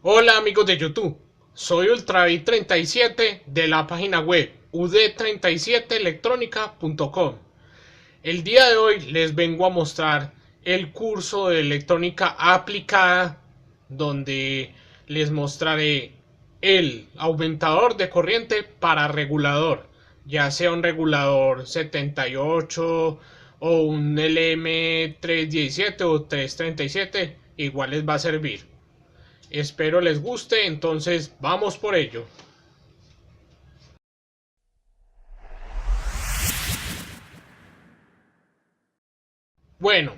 Hola amigos de YouTube, soy Ultravid37 de la página web ud37electronica.com. El día de hoy les vengo a mostrar el curso de electrónica aplicada donde les mostraré el aumentador de corriente para regulador, ya sea un regulador 78 o un LM317 o 337, igual les va a servir. Espero les guste, entonces vamos por ello. Bueno,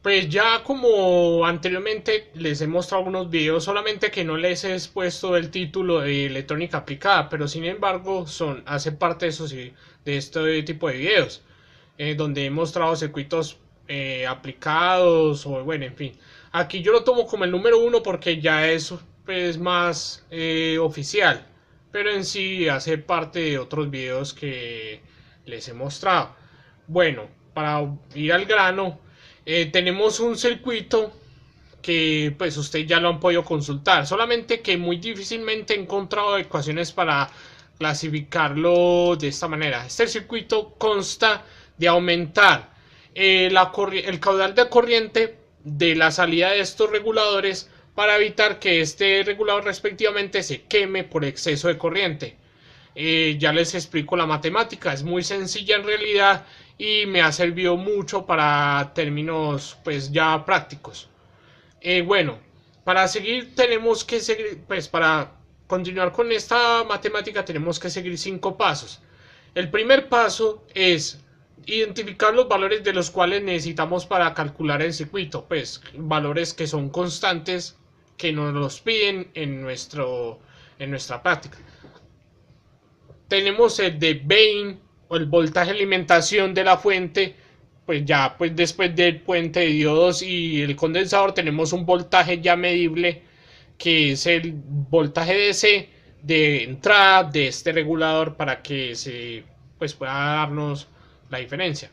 pues ya como anteriormente les he mostrado unos videos, solamente que no les he expuesto el título de electrónica aplicada, pero sin embargo hace parte de, de este tipo de videos, donde he mostrado circuitos aplicados o bueno, en fin. Aquí yo lo tomo como el número uno porque ya es pues, más oficial, pero en sí hace parte de otros videos que les he mostrado. Bueno, para ir al grano, tenemos un circuito que pues ustedes ya lo han podido consultar, solamente que muy difícilmente he encontrado ecuaciones para clasificarlo de esta manera. Este circuito consta de aumentar el caudal de corriente de la salida de estos reguladores para evitar que este regulador respectivamente se queme por exceso de corriente. Ya les explico la matemática, es muy sencilla en realidad y me ha servido mucho para términos pues ya prácticos. Bueno, para seguir tenemos que seguir, pues para continuar con esta matemática tenemos que seguir 5 pasos. El primer paso es identificar los valores de los cuales necesitamos para calcular el circuito, pues valores que son constantes que nos los piden en nuestra práctica. Tenemos el de Bain o el voltaje de alimentación de la fuente, pues ya pues después del puente de diodos y el condensador tenemos un voltaje ya medible que es el voltaje DC de entrada de este regulador para que se pues pueda darnos la diferencia.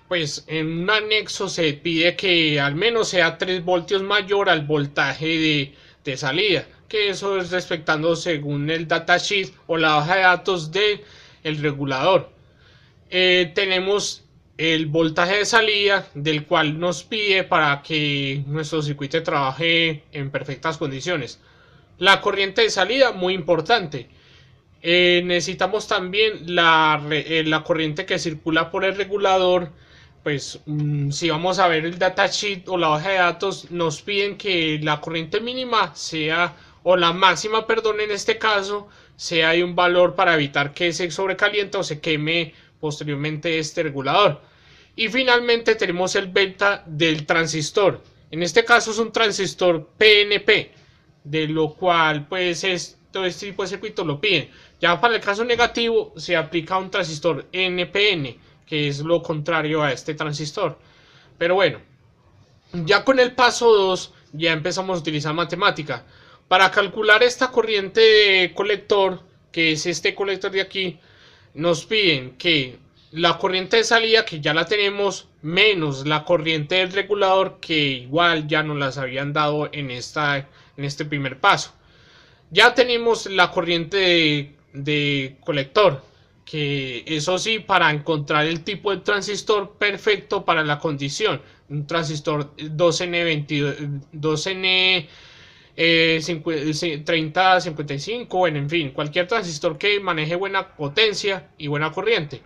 Pues en un anexo se pide que al menos sea 3 voltios mayor al voltaje de salida, que eso es respetando según el datasheet o la hoja de datos del regulador. Tenemos el voltaje de salida del cual nos pide para que nuestro circuito trabaje en perfectas condiciones. La corriente de salida, muy importante. Necesitamos también la corriente que circula por el regulador. Pues si vamos a ver el datasheet o la hoja de datos, nos piden que la corriente mínima sea, o la máxima, perdón, en este caso, sea de un valor para evitar que se sobrecaliente o se queme posteriormente este regulador. Y finalmente tenemos el beta del transistor. En este caso es un transistor PNP, de lo cual pues todo este tipo de circuitos lo piden. Ya para el caso negativo se aplica un transistor NPN, que es lo contrario a este transistor. Pero bueno, ya con el paso 2 ya empezamos a utilizar matemática. Para calcular esta corriente de colector, que es este colector de aquí, nos piden que la corriente de salida, que ya la tenemos, menos la corriente del regulador, que igual ya nos las habían dado en este primer paso. Ya tenemos la corriente de colector, que eso sí, para encontrar el tipo de transistor perfecto para la condición, un transistor 2N22, 2N 3055, bueno, en fin, cualquier transistor que maneje buena potencia y buena corriente.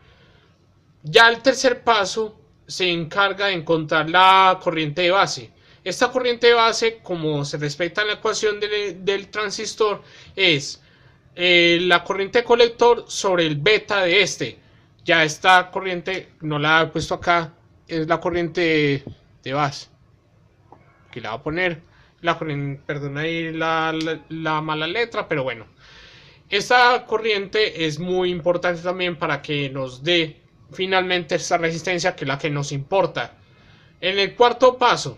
Ya el tercer paso se encarga de encontrar la corriente de base. Esta corriente de base, como se respeta en la ecuación del transistor, es la corriente de colector sobre el beta de este. Ya esta corriente, no la he puesto acá, es la corriente de base. Aquí la voy a poner. La corriente, perdón ahí la mala letra, pero bueno. Esta corriente es muy importante también para que nos dé finalmente esta resistencia, que es la que nos importa. En el cuarto paso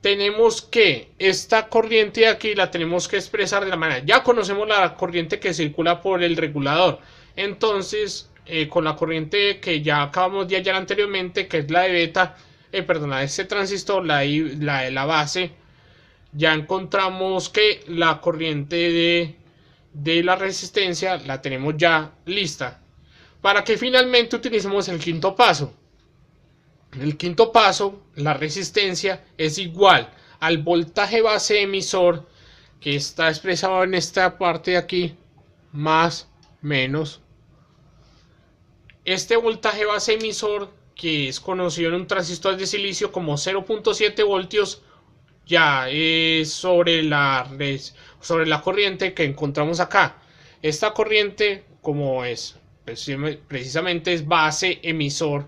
tenemos que esta corriente de aquí la tenemos que expresar de la manera, ya conocemos la corriente que circula por el regulador, entonces con la corriente que ya acabamos de hallar anteriormente, que es la de beta, perdón, la de este transistor, la de la base, ya encontramos que la corriente de la resistencia la tenemos ya lista, para que finalmente utilicemos el quinto paso. El quinto paso, la resistencia, es igual al voltaje base emisor, que está expresado en esta parte de aquí, más menos este voltaje base emisor, que es conocido en un transistor de silicio como 0.7 voltios, ya es sobre la corriente que encontramos acá. Esta corriente, como es precisamente, es base emisor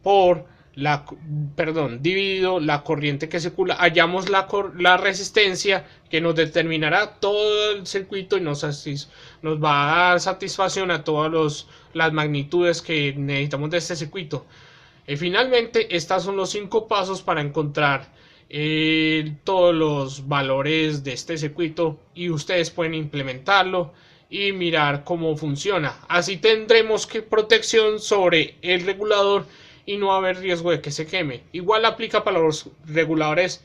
por la, perdón, dividido la corriente que circula, hallamos la resistencia, que nos determinará todo el circuito y nos va a dar satisfacción a todas las magnitudes que necesitamos de este circuito. Finalmente, estos son los 5 pasos para encontrar todos los valores de este circuito, y ustedes pueden implementarlo y mirar cómo funciona. Así tendremos protección sobre el regulador y no va a haber riesgo de que se queme. Igual aplica para los reguladores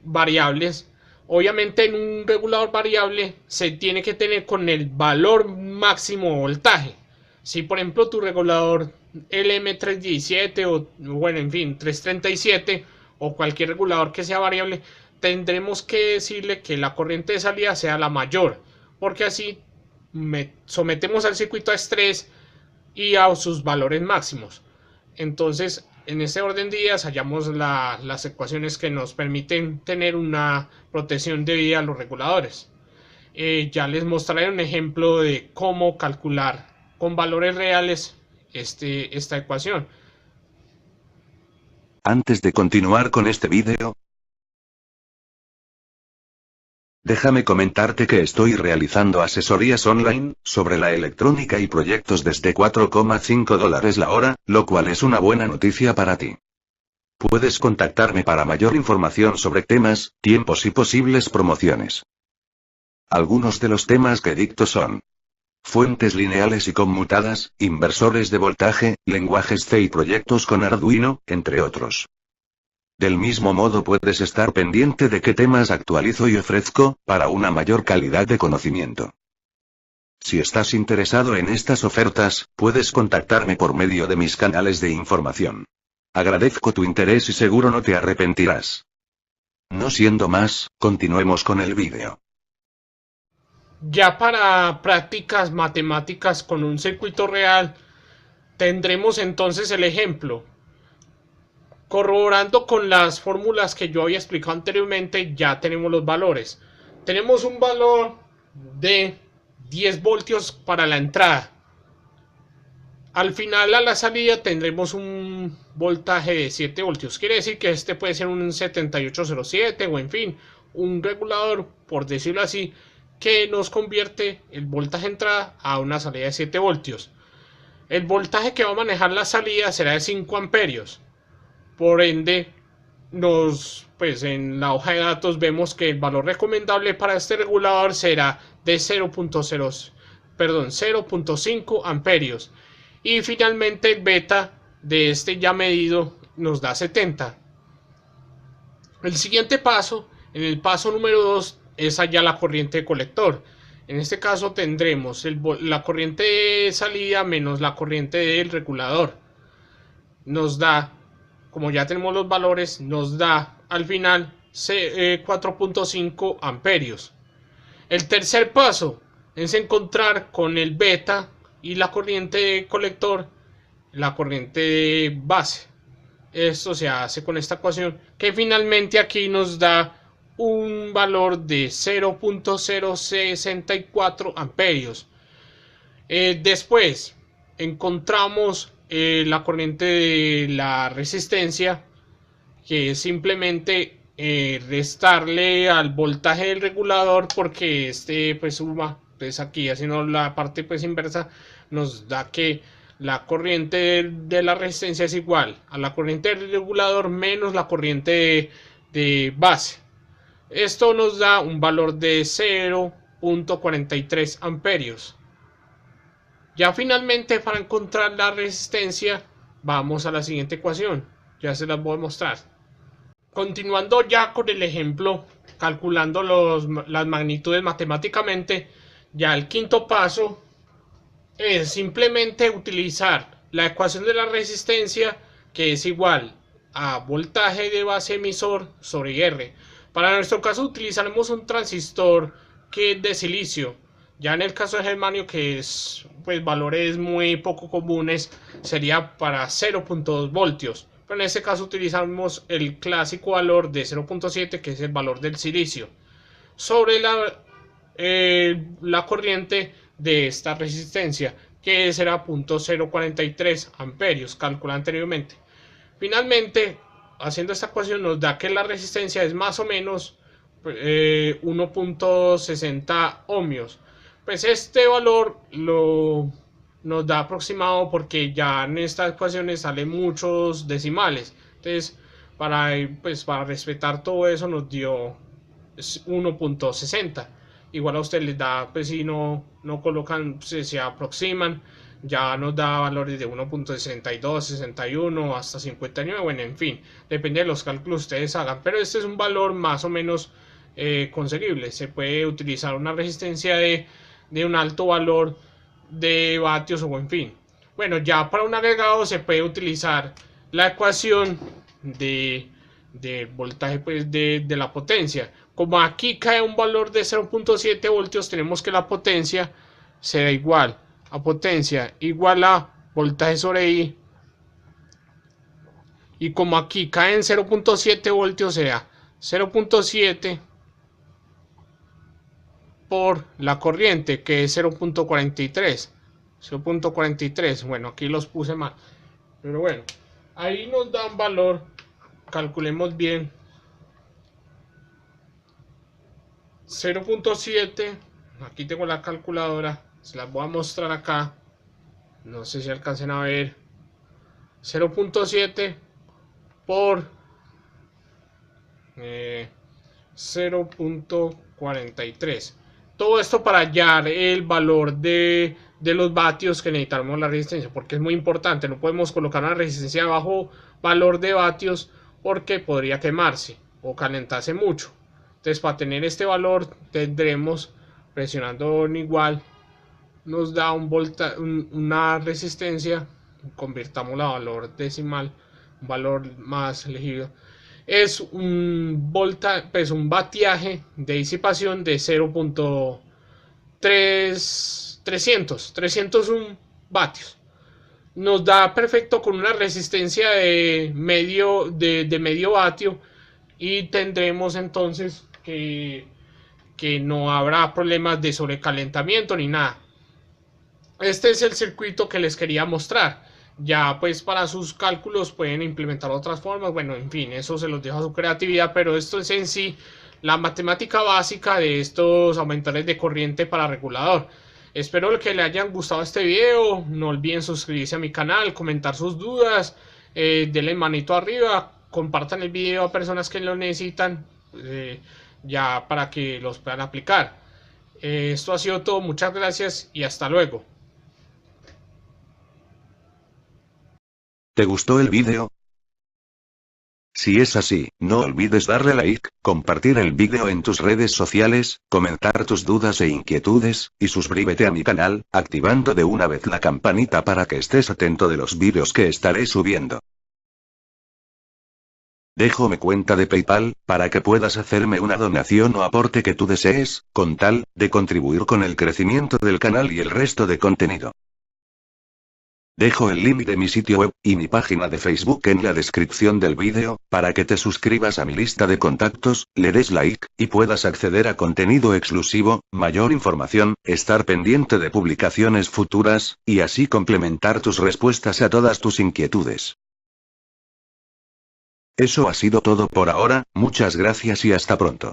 variables. Obviamente, en un regulador variable se tiene que tener con el valor máximo de voltaje. Si por ejemplo tu regulador LM317 o bueno, en fin, 337 o cualquier regulador que sea variable, tendremos que decirle que la corriente de salida sea la mayor, porque así sometemos al circuito a estrés y a sus valores máximos. Entonces, en este orden de ideas, hallamos las ecuaciones que nos permiten tener una protección debida a los reguladores. Ya les mostraré un ejemplo de cómo calcular con valores reales esta ecuación. Antes de continuar con este vídeo, déjame comentarte que estoy realizando asesorías online sobre la electrónica y proyectos desde $4,5 la hora, lo cual es una buena noticia para ti. Puedes contactarme para mayor información sobre temas, tiempos y posibles promociones. Algunos de los temas que dicto son fuentes lineales y conmutadas, inversores de voltaje, lenguajes C y proyectos con Arduino, entre otros. Del mismo modo puedes estar pendiente de qué temas actualizo y ofrezco, para una mayor calidad de conocimiento. Si estás interesado en estas ofertas, puedes contactarme por medio de mis canales de información. Agradezco tu interés y seguro no te arrepentirás. No siendo más, continuemos con el vídeo. Ya para prácticas matemáticas con un circuito real, tendremos entonces el ejemplo. Corroborando con las fórmulas que yo había explicado anteriormente, ya tenemos los valores. Tenemos un valor de 10 voltios para la entrada. Al final, a la salida, tendremos un voltaje de 7 voltios. Quiere decir que este puede ser un 7807 o en fin, un regulador, por decirlo así, que nos convierte el voltaje de entrada a una salida de 7 voltios. El voltaje que va a manejar la salida será de 5 amperios. Por ende, pues en la hoja de datos vemos que el valor recomendable para este regulador será de 0.5 amperios. Y finalmente el beta de este ya medido nos da 70. El siguiente paso, en el paso número 2, es hallar la corriente de colector. En este caso tendremos la corriente de salida menos la corriente del regulador. Nos da, como ya tenemos los valores, nos da al final 4.5 amperios. El tercer paso es encontrar con el beta y la corriente de colector la corriente de base. Esto se hace con esta ecuación, que finalmente aquí nos da un valor de 0.064 amperios. Después encontramos la corriente de la resistencia, que es simplemente restarle al voltaje del regulador, porque este pues suma. Entonces aquí, haciendo la parte pues inversa, nos da que la corriente de la resistencia es igual a la corriente del regulador menos la corriente de base. Esto nos da un valor de 0.43 amperios. Ya finalmente, para encontrar la resistencia, vamos a la siguiente ecuación. Ya se las voy a mostrar. Continuando ya con el ejemplo, calculando las magnitudes matemáticamente, ya el quinto paso es simplemente utilizar la ecuación de la resistencia, que es igual a voltaje de base emisor sobre R. Para nuestro caso utilizaremos un transistor que es de silicio. Ya en el caso de germanio, que es pues valores muy poco comunes, sería para 0.2 voltios. Pero en este caso utilizamos el clásico valor de 0.7, que es el valor del silicio, sobre la corriente de esta resistencia, que será 0.043 amperios, calculado anteriormente. Finalmente, haciendo esta ecuación nos da que la resistencia es más o menos 1.60 ohmios. Pues este valor nos da aproximado porque ya en estas ecuaciones salen muchos decimales. Entonces, para respetar todo eso nos dio 1.60. Igual a usted les da, pues si no colocan, se aproximan, ya nos da valores de 1.62, 61 hasta 59, bueno, en fin, depende de los cálculos que ustedes hagan, pero este es un valor más o menos conseguible. Se puede utilizar una resistencia de un alto valor de vatios o en fin. Bueno, ya para un agregado se puede utilizar la ecuación de voltaje, pues de la potencia. Como aquí cae un valor de 0.7 voltios, tenemos que la potencia será igual a potencia igual a voltaje sobre I. Y como aquí cae en 0.7 voltios, será 0.7 por la corriente, que es 0.43. 0.43. Bueno, aquí los puse mal. Pero bueno, ahí nos da un valor. Calculemos bien. 0.7. Aquí tengo la calculadora. Se las voy a mostrar acá. No sé si alcancen a ver. 0.7 por 0.43. Todo esto para hallar el valor de los vatios que necesitamos la resistencia, porque es muy importante. No podemos colocar una resistencia bajo valor de vatios porque podría quemarse o calentarse mucho. Entonces, para tener este valor tendremos, presionando en igual, nos da una resistencia. Convirtamos a valor decimal, un valor más legible. Es un vatiaje de disipación de 301 vatios. Nos da perfecto con una resistencia de medio vatio, y tendremos entonces que no habrá problemas de sobrecalentamiento ni nada. Este es el circuito que les quería mostrar. Ya pues para sus cálculos pueden implementar otras formas. Bueno, en fin, eso se los dejo a su creatividad, pero esto es en sí la matemática básica de estos aumentadores de corriente para regulador. Espero que les hayan gustado este video. No olviden suscribirse a mi canal, comentar sus dudas, denle manito arriba, compartan el video a personas que lo necesitan, ya para que los puedan aplicar. Esto ha sido todo, muchas gracias y hasta luego. ¿Te gustó el vídeo? Si es así, no olvides darle like, compartir el vídeo en tus redes sociales, comentar tus dudas e inquietudes, y suscríbete a mi canal, activando de una vez la campanita para que estés atento de los vídeos que estaré subiendo. Dejo mi cuenta de PayPal, para que puedas hacerme una donación o aporte que tú desees, con tal de contribuir con el crecimiento del canal y el resto de contenido. Dejo el link de mi sitio web y mi página de Facebook en la descripción del vídeo, para que te suscribas a mi lista de contactos, le des like, y puedas acceder a contenido exclusivo, mayor información, estar pendiente de publicaciones futuras, y así complementar tus respuestas a todas tus inquietudes. Eso ha sido todo por ahora, muchas gracias y hasta pronto.